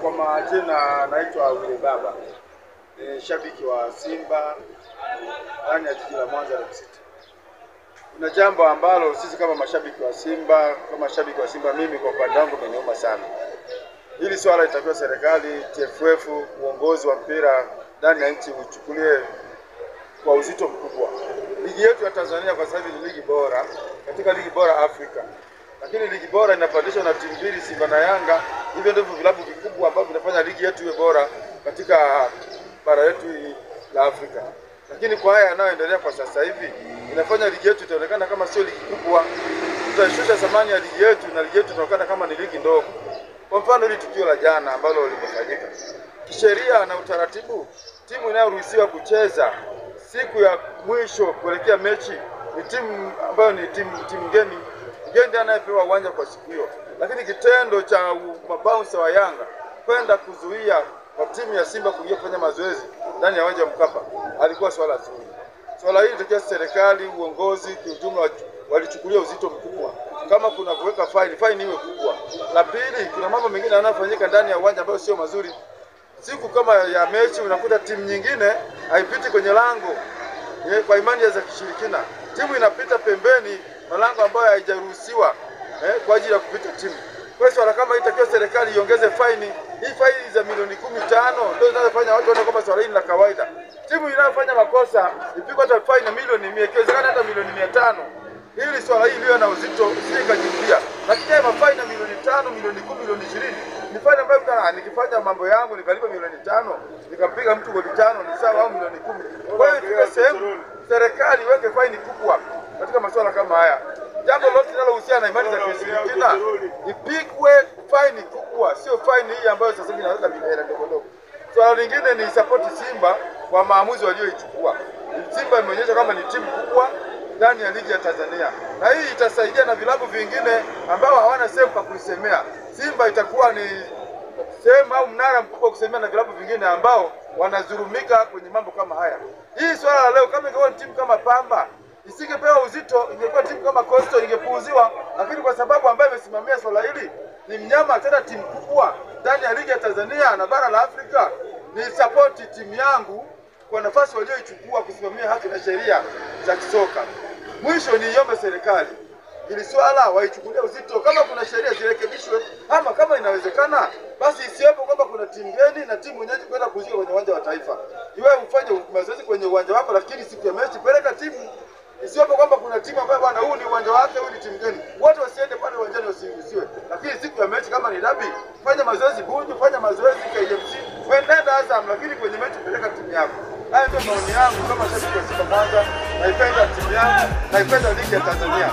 Kwa majina naitwa Wile Baba, ni shabiki wa Simba ndani ya jiji la Mwanza Rock City. Kuna jambo ambalo sisi kama mashabiki wa Simba, mimi kwa upande wangu imeniuma sana. Hili swala litakiwa serikali, TFF, uongozi wa mpira ndani ya nchi uchukulie kwa uzito mkubwa. Ligi yetu ya Tanzania kwa sasa ni ligi bora, katika ligi bora Afrika. Lakini ligi bora inapandishwa na timu mbili, Simba na Yanga. Hivyo ndivyo vilabu vikubwa ambavyo vinafanya ligi yetu iwe bora katika bara yetu la Afrika. Lakini kwa haya yanayoendelea kwa sasa hivi, inafanya ligi yetu itaonekana kama sio ligi kubwa. Tutashusha thamani ya ligi yetu na ligi yetu itaonekana kama ni ligi ndogo. Kwa mfano hili tukio la jana ambalo limefanyika, kisheria na utaratibu, timu inayoruhusiwa kucheza siku ya mwisho kuelekea mechi ni timu ambayo ni timu ngeni ndiye anayepewa uwanja kwa siku hiyo. Lakini kitendo cha mabouncer wa Yanga kwenda kuzuia kwa timu ya Simba kuingia kufanya mazoezi ndani ya uwanja wa Mkapa alikuwa swala zuri. Swala hili tukiwa serikali, uongozi kiujumla walichukulia uzito mkubwa. Kama kuna kuweka faini iwe kubwa. La pili, kuna mambo mengine yanayofanyika ndani ya uwanja ambayo sio mazuri. Siku kama ya mechi unakuta timu nyingine haipiti kwenye lango kwa imani za kishirikina. Timu inapita pembeni malango ambayo haijaruhusiwa kwa ajili ya kupita timu. Kwa hiyo swala kama hili itakiwa serikali iongeze faini. Hii faini za milioni 15 ndio zinazofanya watu waone kama swala hili la kawaida. Timu inayofanya makosa ipigwe hata faini milioni 100, ikiwezekana hata milioni 500. Hili swala hili liwe na uzito usikajirudia. Lakini mafaini ya milioni 5, milioni 10, milioni 20 ni faini ambayo nikifanya mambo yangu nikalipa milioni 5, nikampiga mtu goli 5 ni sawa au milioni 10. Kwa hiyo ifike sehemu serikali iweke faini kubwa katika masuala kama haya. Jambo lote linalohusiana na imani za kishirikina ipigwe faini kubwa, sio faini hii ambayo sasa hivi inaweka bila ndogo ndogo. Swala lingine ni support Simba kwa maamuzi walioichukua. Simba imeonyesha kama ni timu kubwa ndani ya ligi ya Tanzania. Na hii itasaidia na vilabu vingine ambao hawana sehemu pa kuisemea. Simba itakuwa ni sehemu au mnara mkubwa kusemea na vilabu vingine ambao wanazurumika kwenye mambo kama haya. Hii swala leo kama ingekuwa timu kama Pamba isingepewa uzito, ingekuwa timu kama Coastal ingepuuziwa, lakini kwa sababu ambaye amesimamia swala hili ni mnyama, tena timu kubwa ndani ya ligi ya Tanzania na bara la Afrika, ni support timu yangu kwa nafasi walioichukua kusimamia haki na sheria za kisoka. Mwisho niombe serikali ili swala waichukulie uzito. Kama kuna sheria zirekebishwe, ama kama inawezekana basi isiwepo kwamba kuna timu geni na timu yenyewe kwenda kuzika kwenye uwanja wa Taifa. Iwe ufanye mazoezi kwenye uwanja wako, lakini siku ya mechi peleka timu. Isiwepo kwamba kuna timu ambayo bwana huu ni uwanja wake, huu ni timu geni. Wote wasiende pale uwanjani wasiruhusiwe. Lakini siku ya mechi kama ni dabi, fanya mazoezi Bunju, fanya mazoezi KMC, nenda Azam, lakini kwenye mechi peleka timu yako. Haya ndio maoni yangu kama shabiki wa Simba Mwanza. Naipenda timu yangu, naipenda ligi ya Tanzania.